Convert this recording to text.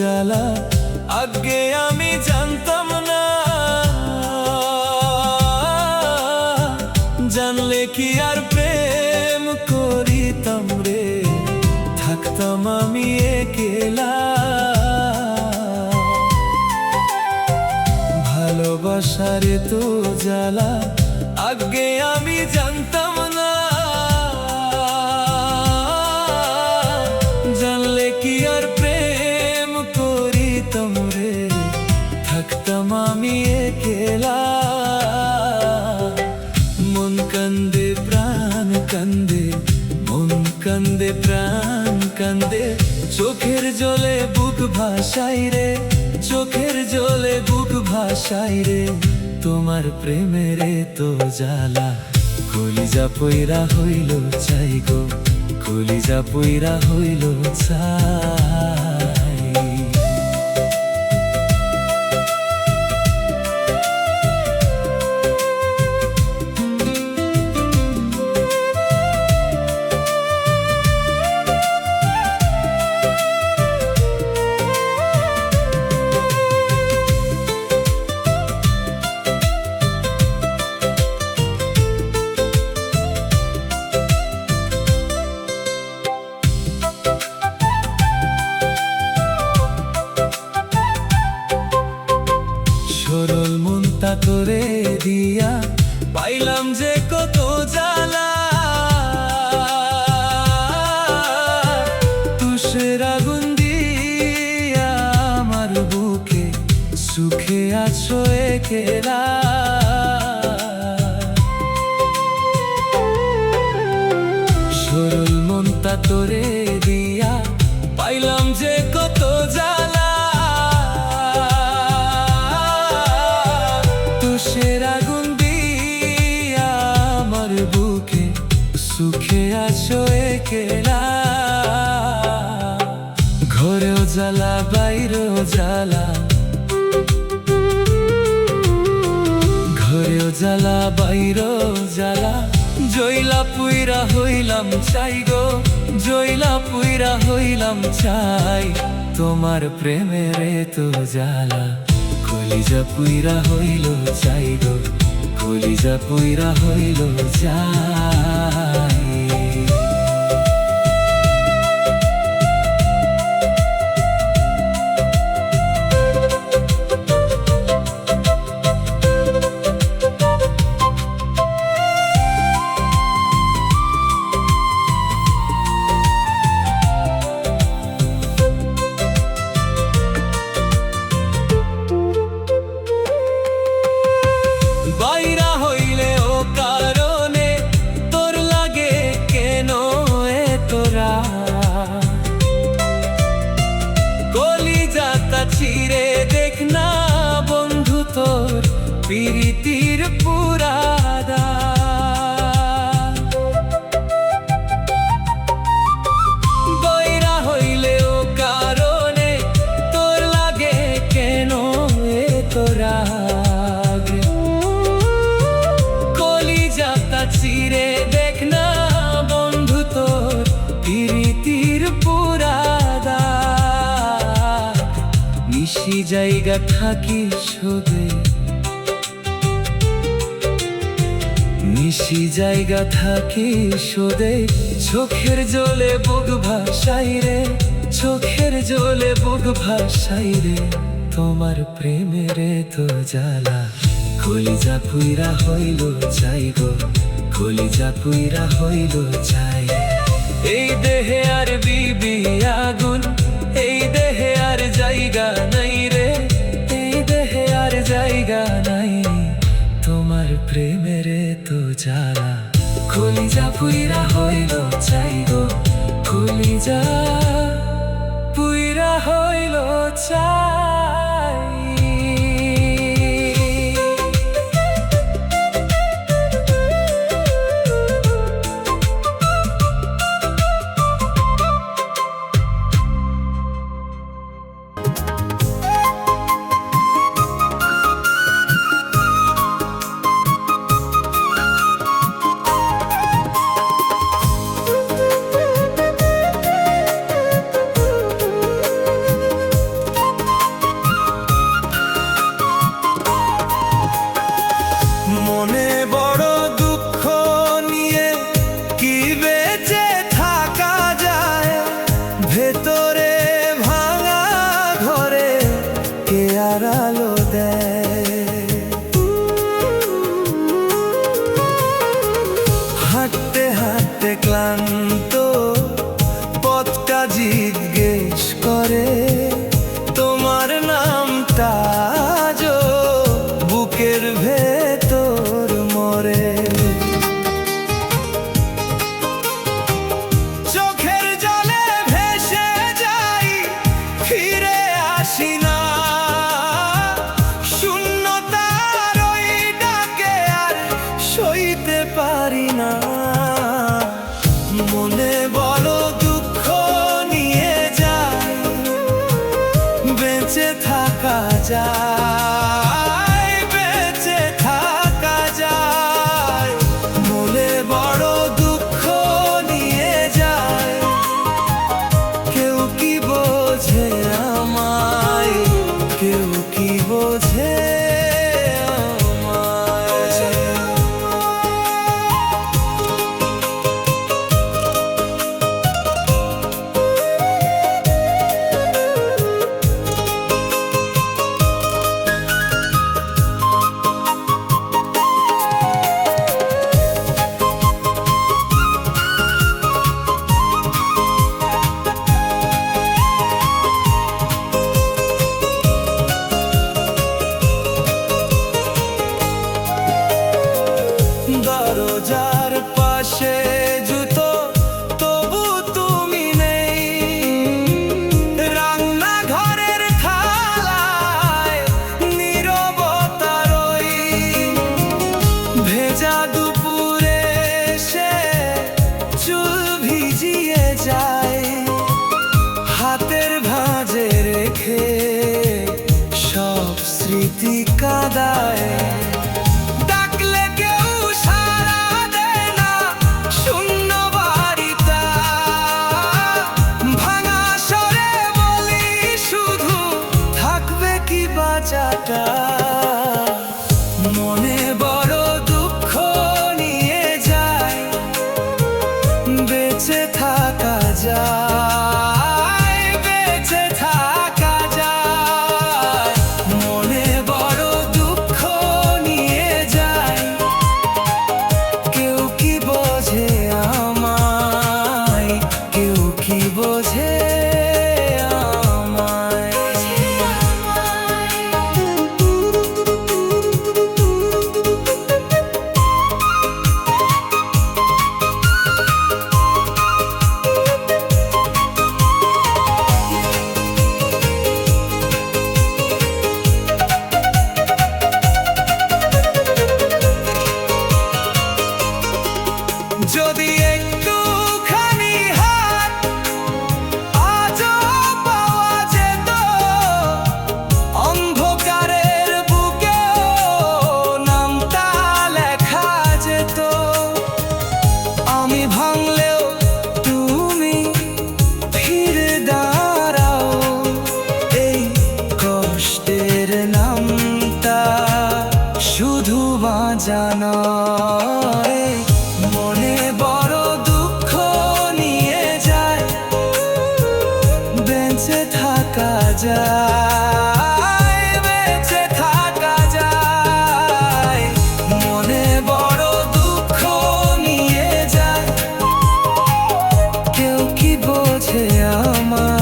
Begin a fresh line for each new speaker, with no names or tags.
জ্বালা আগে আমি জানতাম না, জানলে কি আর প্রেম করিতাম রে, থাকতাম আমি একলা। ভালোবাসার তো জ্বালা আগে আমি জানতাম না, জানলে কি আর প্রেম করিতাম রে, থাকতাম আমি একলা। মন কান্দে প্রাণ কান্দে, মন কান্দে প্রাণ কান্দে, চোখের জলে বুক ভাসাই রে, চোখের জলে বুক ভাসাই রে, তোমার প্রেমের তো জ্বালা। কলিজা পইরা হইল চাই গো, কলিজা পইরা হইল চাই। সরল মনটা করে দিয়া পাইলাম যে কত জ্বালা, তুষের আগুন দিয়া আমার বুকে সুখে আছো একলা। সরল মনটা করে দিয়া পাইলাম যে কত জ্বালা, তুষের আগুন দিয়া আমার বুকে সুখে আছো একলা। ঘরেও জ্বালা বাইরেও জ্বালা, ঘরেও জ্বালা বাইরেও জ্বালা, জইলা পুইরা হইলাম চাই গো, জইলা পুইরা হইলাম চাই, তোমার প্রেমের তো জ্বালা। কলিজা পুইরা হইল চাই গো, কলিজা পুইরা হইল চাই। বাইরা হইলে ও কারণে তোর লাগে কেন তোরা, কলিজাটা ছিঁড়ে দেখ না বন্ধু তোর প্রীতির পুরাদা। বাইরা হইলে ও কারণে তোর লাগে কেন তোরা, চিরে দেখ না বন্ধু তোর প্রীতির পুরাদা। নিশি জায়গা থাকি শোধে, নিশি জায়গা থাকি শোধে, চোখের জলে বুক ভাসাই রে, চোখের জলে বুক ভাসাই রে, তোমার প্রেমের তো জ্বালা। কলিজা পুইরা হইল চাই গো, কলিজা পুইরা হইল চাই। এই দেহে আর বিবি আগুন, এই দেহে আর জায়গা নাই রে, এই দেহে আর জায়গা নাই, তোমার প্রেমের তো জ্বালা। কলিজা পুইরা হইল চাই গো, কলিজা পুইরা হইল চাই। যায়, বেঁচে থাকা যায়। মনে বড় দুঃখ নিয়ে যায়, কেউ কি বোঝে আমায়, কেউ কি বোঝে দরজার পাশে জুতো, তবু তুমি নেই। রান্নাঘরের থালায় নীরবতা রই। ভেজা দুপুরে সে চুল ভিজিয়ে যায়, হাতের ভাঁজে রেখে সব স্মৃতি কাঁদায়। মনে বড় দুঃখ নিয়ে যায়, বেঁচে থাকা যায়, বেঁচে থাকা যায়। মনে বড় দুঃখ নিয়ে যায়, কেউ কি বোঝে আমায়, কেউ কি বোঝে যদি একটুখানি হাত আজও পাওয়া যেত, অন্ধকারের বুকেও নামটা লেখা যেত। আমি ভাঙলেও তুমি ফিরে দাঁড়াও, এই কষ্টের নামটা শুধু বাজানো। মনে বড় দুঃখ নিয়ে যায়, বেঁচে থাকা যায়, বেঁচে থাকা যায়। মনে বড় দুঃখ নিয়ে যায়, কেউ কি বোঝে আমার।